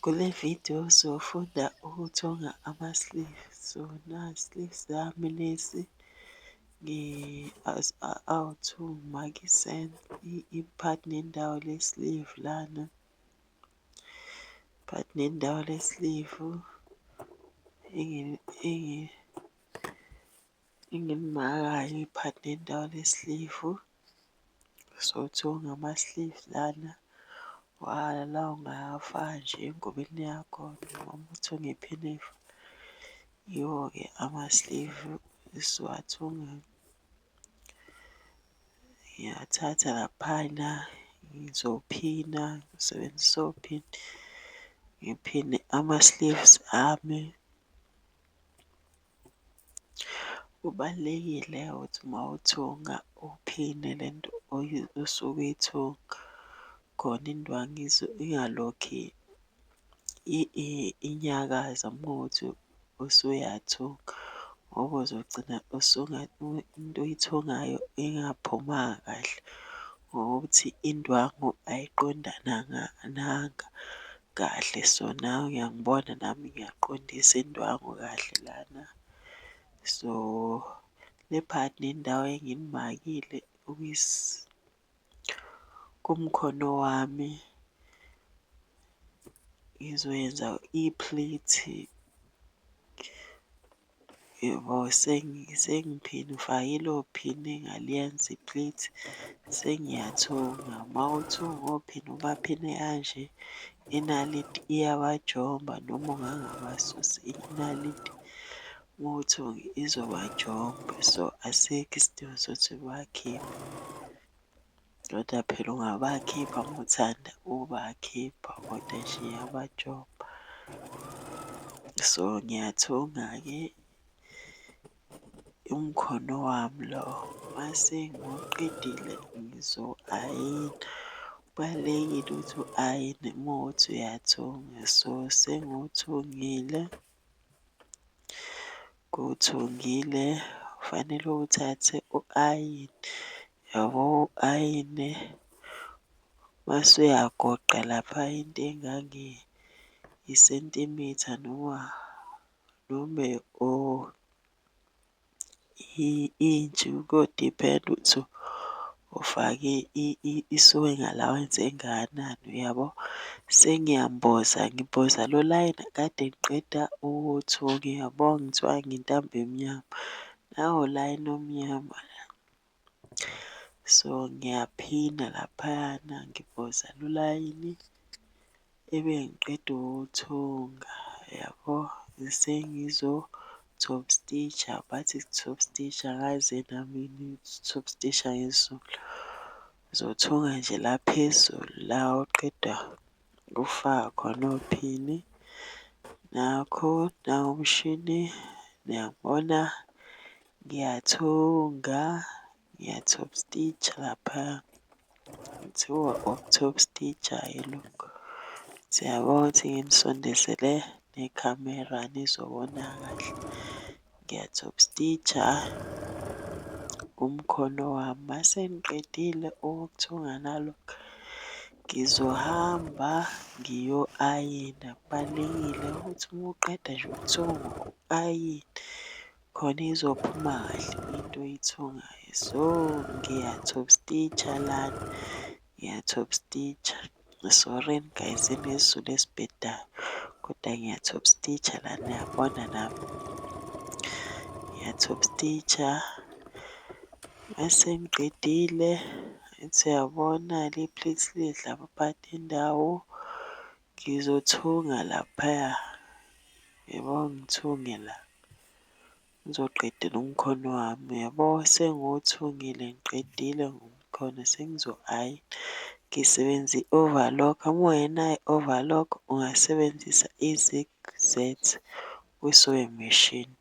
Kule video siyofunda ukuthunga ama-sleeve. So sleeves zami lesi awu-2 makisen i-part nendawo le-sleeve lana. Part nendawo le-sleeve engilimakayo i-part nendawo le-sleeve. Sothunga ama-sleeves lana. La ungawafaka nje engubeni yakho noma uthunge iphenefu. Yiwo-ke ama-sleeve esiwathunga. Ngiyathatha laphana ngizophina, ngisebenzisa ophini. Ngiphine ama-sleeves ami. Kubalulekile ukuthi uma uthunga uphine lento osuke uyithunga. Khona indwangu ingalokhu inyakaza mawukuthi usuyathunga. Ngoba uzogcina into oyithungayo ingaphumanga kahle ngokuthi indwangu ayiqondananga kahle. So nawe uyangibona nami ngiyaqondisa indwangu kahle lana. So le part nendawo engilimakile kumkhono wami ngizoyenza iplethi. Yebo, sengiphinde ngifakile ophini ngaliyenza iplethi. Sengiyathunga. Uma uthunga ophini ubaphine kanje, inaliti iyabajomba noma ungangabasusi inaliti. Uma uthunga izobajomba. So asikho isidingo sokuthi ubakhiphe. Kodwa phela ungabakhipha uma uthanda ukubakhipha kodwa nje iyabajomba. So ngiyathunga-ke umkhono wami lo. Mase ngiwuqedile ngizo-ayina. Kubalulekile ukuthi u-ayine uma kuwukuthi uyathunga. So sengiwuthungile, kufanele uwuthathe u-ayine. Yabo u-ayine mase uyagoqa lapha into isentimitha noma intshi. Kodiphenda ukuthi ufake i-sewing allowance engakanani, uyabo. Sengiyamboza, ngimboza lo layini kade ngiqeda ukuwuthunga. Uyabo ngithiwa ngintambo emnyama, nawo ulayini omnyama. So ngiyaphina laphayana ngimboza lo layini ebengiqeda ukuwuthunga, yabo. Sengizo-top stitch-a. Bathi top stitch, angazi nami top stitch-a ngesiZulu. Uzothunga nje la phezulu la oqeda ukufaka khona ophini. Nakhu nawo umshini, niyangibona ngiyathunga, ngiya-top stitch-a laphaya. Kuthiwa uku-top stitch-a-ke lokhu. Siyabona ukuthi nginisondezele nekhamera nizobona kahle. Ngiya-top stitch-a umkhono wami. Mase ngiqedile ukukuthunga nalokhu, ngizohamba ngiyo-ayina. Kubalulekile ukuthi uma uqeda nje ukuthunga u-ayine khona izophuma kahle into oyithungayo. So ngiya-top stitch-a lana, ngiya-top stitch-a. Sorry-ni guys ngesizulu esibhedayo kodwa ngiya-top stitch-a la, niyabona nami. Ngiya-top stitch-a. Mase ngiqedile angithi uyabona le-pleats lidla ama-part endawo. Ngizothunga laphaya, yabo ngithunge la. Ngizoqedela umkhono wami, uyabo. Sengiwuthungile ngiqedile ngomkhono sengizo-ayina. Ngisebenzisa i-overlock. Uma ungenayo i-overlock ungasebenzisa i-zig zet kwi-sewing machine.